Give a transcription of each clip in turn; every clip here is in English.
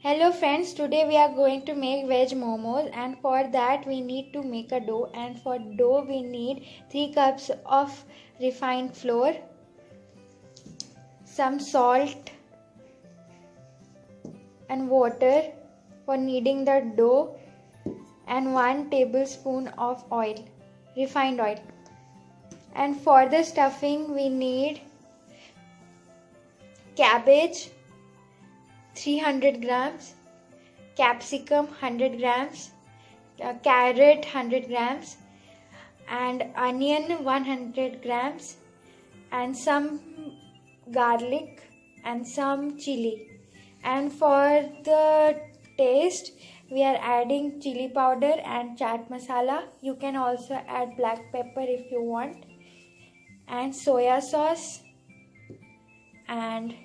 Hello friends, today we are going to make veg momos, and for that we need to make a dough, and for dough we need 3 cups of refined flour, some salt and water for kneading the dough, and 1 tablespoon of oil, refined oil. And for the stuffing we need cabbage 300 grams, capsicum 100 grams, carrot 100 grams, and onion 100 grams, and some garlic and some chili. And for the taste we are adding chili powder and chaat masala. You can also add black pepper if you want, and soya sauce and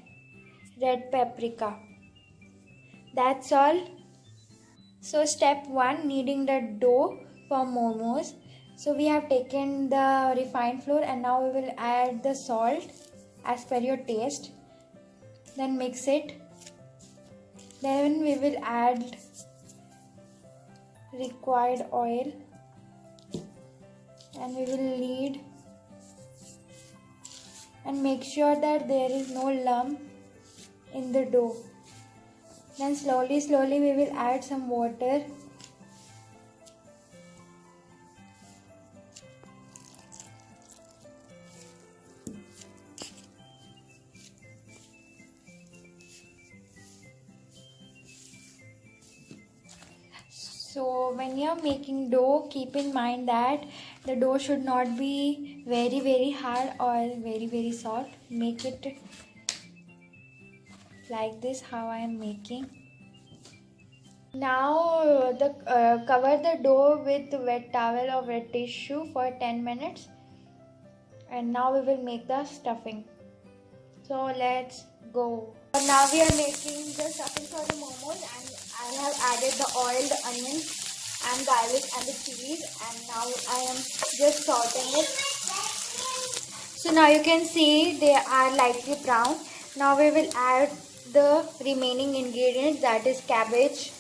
red paprika. That's all. So step 1, kneading the dough for momos. So we have taken the refined flour and now we will add the salt as per your taste. Then mix it. Then we will add required oil and we will knead and make sure that there is no lump in the dough. Then slowly we will add some water. So when you are making dough, keep in mind that the dough should not be very hard or very soft. Make it like this, how I am making. Now cover the dough with wet towel or wet tissue for 10 minutes, and now we will make the stuffing. So let's go. Now we are making the stuffing for the momos, and I have added the oil, the onion and garlic and the chilies, and now I am just sauteing it. So now you can see they are lightly brown. Now we will add the remaining ingredients, that is cabbage,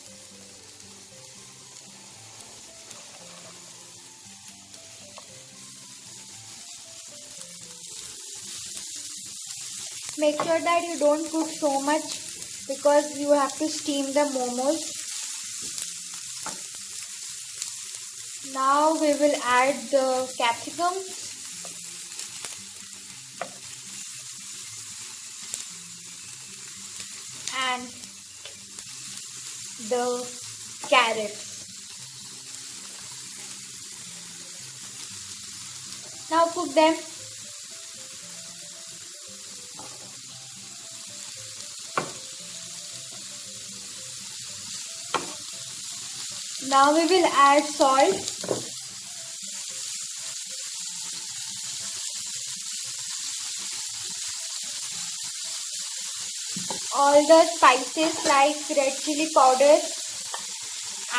make sure that you don't cook so much because you have to steam the momos. Now we will add the capsicum and the carrots. Now cook them. Now we will add salt, all the spices like red chili powder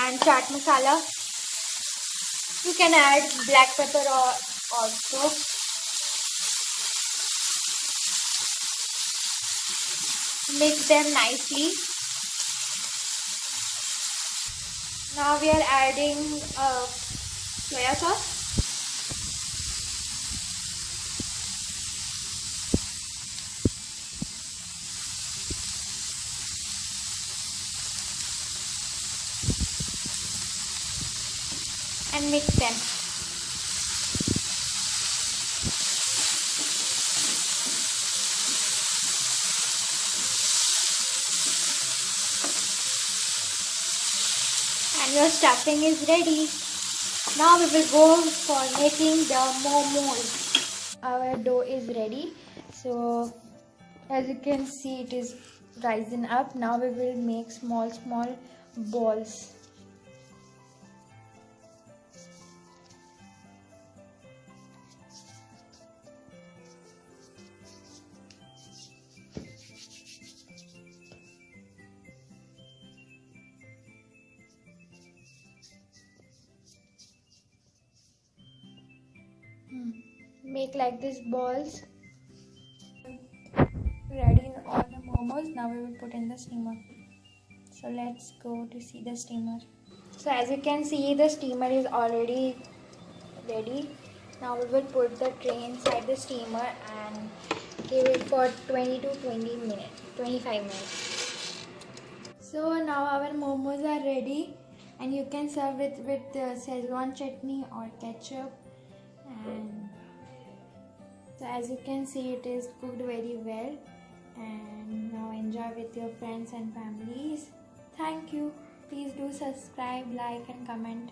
and chaat masala. You can add black pepper also. Mix them nicely. Now we are adding soya sauce. And mix them. And your stuffing is ready. Now we will go for making the momos. Our dough is ready. So as you can see, it is rising up. Now we will make small balls. Make like this balls. Ready all the momos. Now we will put in the steamer. So let's go to see the steamer. So as you can see, the steamer is already ready. Now we will put the tray inside the steamer and give it for 20 to 25 minutes. So now our momos are ready, and you can serve it with Szechuan chutney or ketchup. And so as you can see, it is cooked very well. And now enjoy with your friends and families. Thank you. Please do subscribe, like and comment.